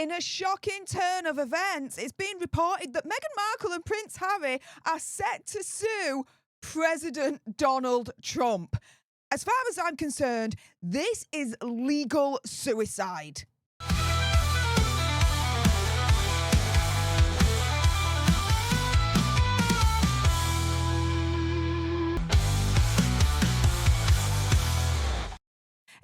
In a shocking turn of events, it's been reported that Meghan Markle and Prince Harry are set to sue President Donald Trump. As far as I'm concerned, this is legal suicide.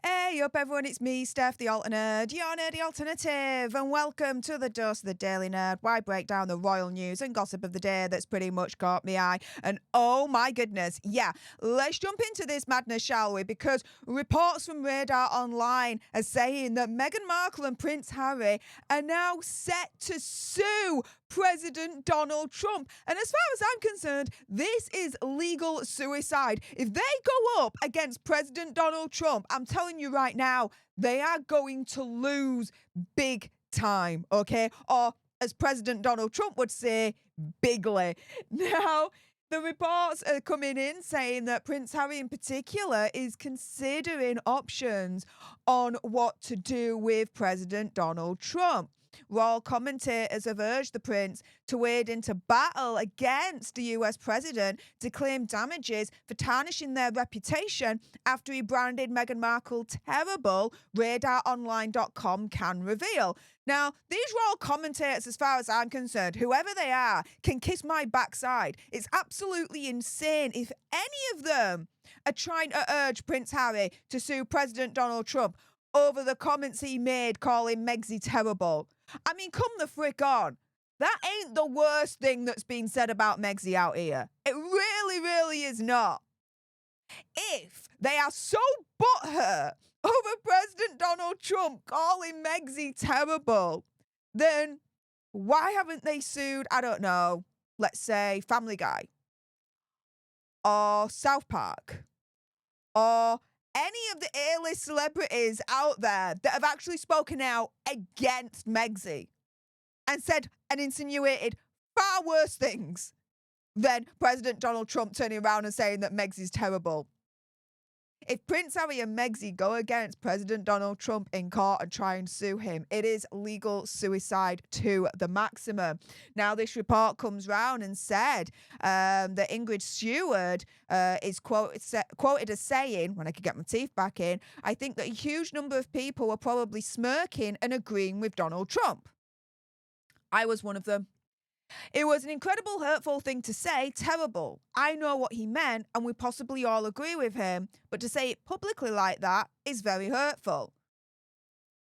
Hey up everyone, it's me, Stef, the Alternerd, your nerdy alternative, and welcome to the Dose of the Daily Nerd, where I break down the royal news and gossip of the day that's pretty much caught me eye. And oh my goodness, yeah, let's jump into this madness, shall we? Because reports from Radar Online are saying that Meghan Markle and Prince Harry are now set to sue President Donald Trump. And as far as I'm concerned, this is legal suicide. If they go up against President Donald Trump, I'm telling you right now, they are going to lose big time, okay? Or as President Donald Trump would say, bigly. Now, the reports are coming in saying that Prince Harry in particular is considering options on what to do with President Donald Trump. Royal commentators have urged the prince to wade into battle against the US president to claim damages for tarnishing their reputation after he branded Meghan Markle terrible, radaronline.com can reveal. Now, these royal commentators, as far as I'm concerned, whoever they are, can kiss my backside. It's absolutely insane if any of them are trying to urge Prince Harry to sue President Donald Trump over the comments he made calling Megxie terrible. I mean, come the frick on. That ain't the worst thing that's been said about Megxie out here. It really, really is not. If they are so butthurt over President Donald Trump calling Megxie terrible, then why haven't they sued, I don't know, let's say Family Guy or South Park or any of the A-list celebrities out there that have actually spoken out against Megxie and said and insinuated far worse things than President Donald Trump turning around and saying that Megxie's terrible. If Prince Harry and Megxie go against President Donald Trump in court and try and sue him, it is legal suicide to the maximum. Now, this report comes round and said that Ingrid Stewart is quoted as saying, when I could get my teeth back in, I think that a huge number of people were probably smirking and agreeing with Donald Trump. I was one of them. It was an incredible, hurtful thing to say, terrible. I know what he meant, and we possibly all agree with him, but to say it publicly like that is very hurtful.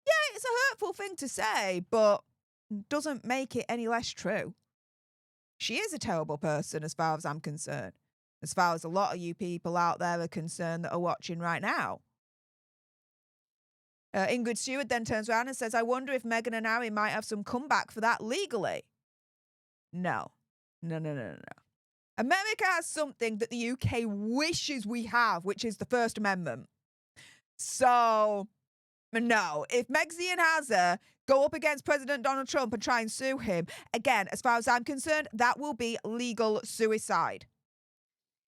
Yeah, it's a hurtful thing to say, but doesn't make it any less true. She is a terrible person as far as I'm concerned, as far as a lot of you people out there are concerned that are watching right now. Ingrid Stewart then turns around and says, I wonder if Meghan and Harry might have some comeback for that legally. No. America has something that the UK wishes we have, which is the First Amendment. So, no. If Megxie and Hazza go up against President Donald Trump and try and sue him, again, as far as I'm concerned, that will be legal suicide.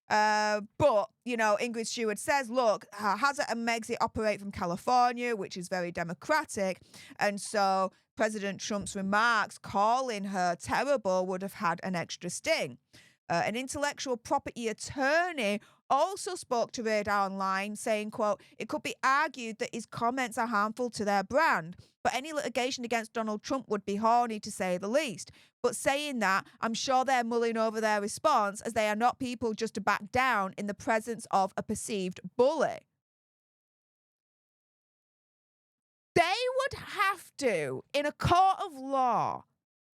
But, you know, Ingrid Stewart says, look, Hazza and Megxie operate from California, which is very democratic, and so President Trump's remarks calling her terrible would have had an extra sting. An intellectual property attorney also spoke to Radar Online saying, quote, it could be argued that his comments are harmful to their brand, but any litigation against Donald Trump would be horny to say the least. But saying that, I'm sure they're mulling over their response as they are not people just to back down in the presence of a perceived bully. They would have to, in a court of law,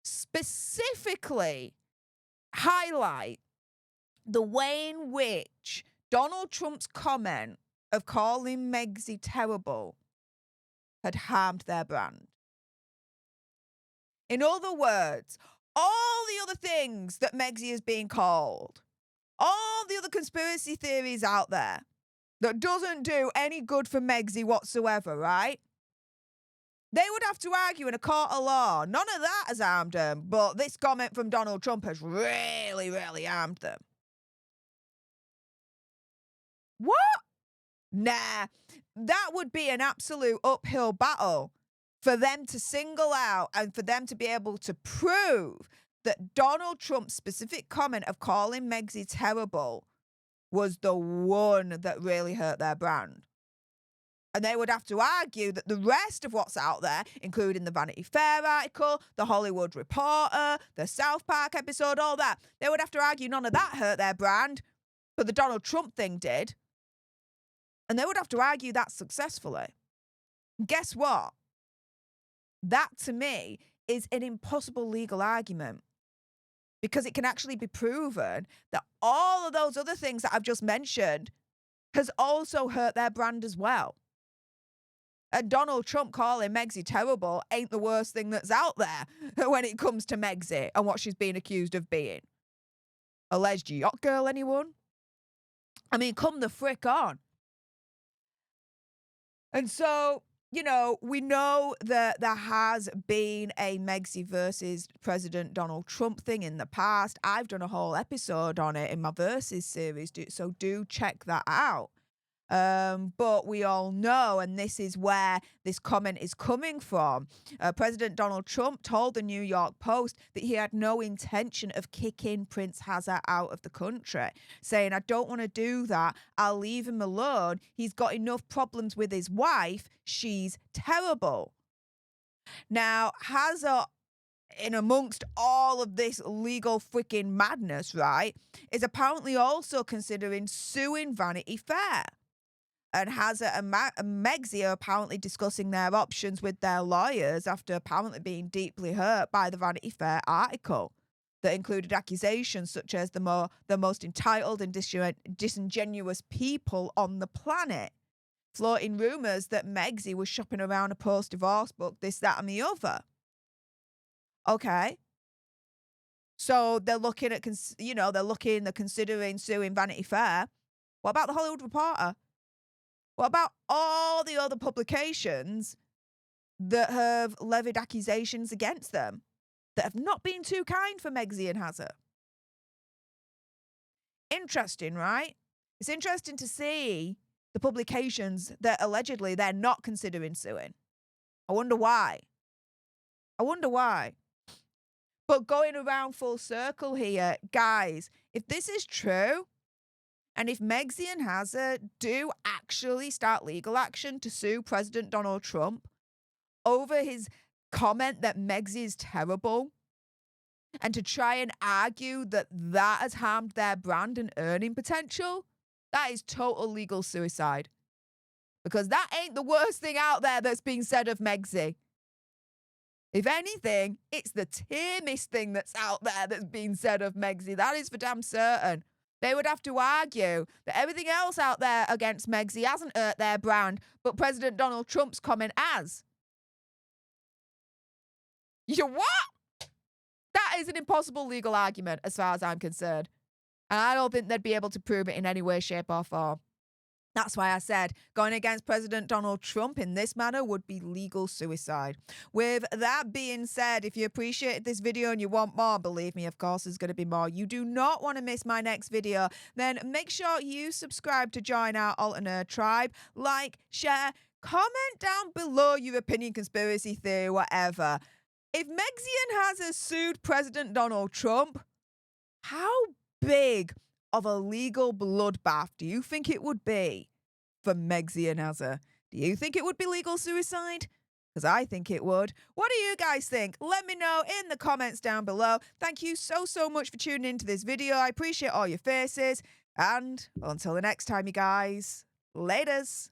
specifically highlight the way in which Donald Trump's comment of calling Megxie terrible had harmed their brand. In other words, all the other things that Megxie is being called, all the other conspiracy theories out there that doesn't do any good for Megxie whatsoever, right? They would have to argue in a court of law. None of that has harmed them, but this comment from Donald Trump has really, really harmed them. What? Nah, that would be an absolute uphill battle for them to single out and for them to be able to prove that Donald Trump's specific comment of calling Megxie terrible was the one that really hurt their brand. And they would have to argue that the rest of what's out there, including the Vanity Fair article, the Hollywood Reporter, the South Park episode, all that, they would have to argue none of that hurt their brand, but the Donald Trump thing did. And they would have to argue that successfully. And guess what? That, to me, is an impossible legal argument, because it can actually be proven that all of those other things that I've just mentioned has also hurt their brand as well. And Donald Trump calling Megxie terrible ain't the worst thing that's out there when it comes to Megxie and what she's been accused of being. Alleged yacht girl, anyone? I mean, come the frick on. And so, you know, we know that there has been a Megxie versus President Donald Trump thing in the past. I've done a whole episode on it in my Versus series, so do check that out. But we all know, and this is where this comment is coming from, President Donald Trump told the New York Post that he had no intention of kicking Prince Hazza out of the country, saying, "I don't want to do that. I'll leave him alone. He's got enough problems with his wife. She's terrible." Now, Hazza, in amongst all of this legal freaking madness, right, is apparently also considering suing Vanity Fair. And Hazza and Megxie are apparently discussing their options with their lawyers after apparently being deeply hurt by the Vanity Fair article that included accusations such as the most entitled and disingenuous people on the planet, floating rumours that Megxie was shopping around a post-divorce book, this, that, and the other. Okay. So they're looking at, they're considering suing Vanity Fair. What about the Hollywood Reporter? What about all the other publications that have levied accusations against them that have not been too kind for Megxie and Hazza? Interesting, right? It's interesting to see the publications that allegedly they're not considering suing. I wonder why. But going around full circle here, guys, if this is true, and if Megxie and Hazza do actually start legal action to sue President Donald Trump over his comment that Megxie is terrible, and to try and argue that that has harmed their brand and earning potential, that is total legal suicide. Because that ain't the worst thing out there that's being said of Megxie. If anything, it's the tamest thing that's out there that's being said of Megxie. That is for damn certain. They would have to argue that everything else out there against Megxie hasn't hurt their brand, but President Donald Trump's comment has. What? That is an impossible legal argument as far as I'm concerned. And I don't think they'd be able to prove it in any way, shape, or form. That's why I said going against President Donald Trump in this manner would be legal suicide. With that being said, if you appreciated this video and you want more, believe me, of course, there's going to be more. You do not want to miss my next video. Then make sure you subscribe to join our alternate tribe. Like, share, comment down below your opinion, conspiracy theory, whatever. If Megxie and Hazza sued President Donald Trump, how big of a legal bloodbath do you think it would be for Megxie and Hazza? Do you think it would be legal suicide? Because I think it would. What do you guys think? Let me know in the comments down below. Thank you so much for tuning into this video. I appreciate all your faces. And until the next time, you guys, laters.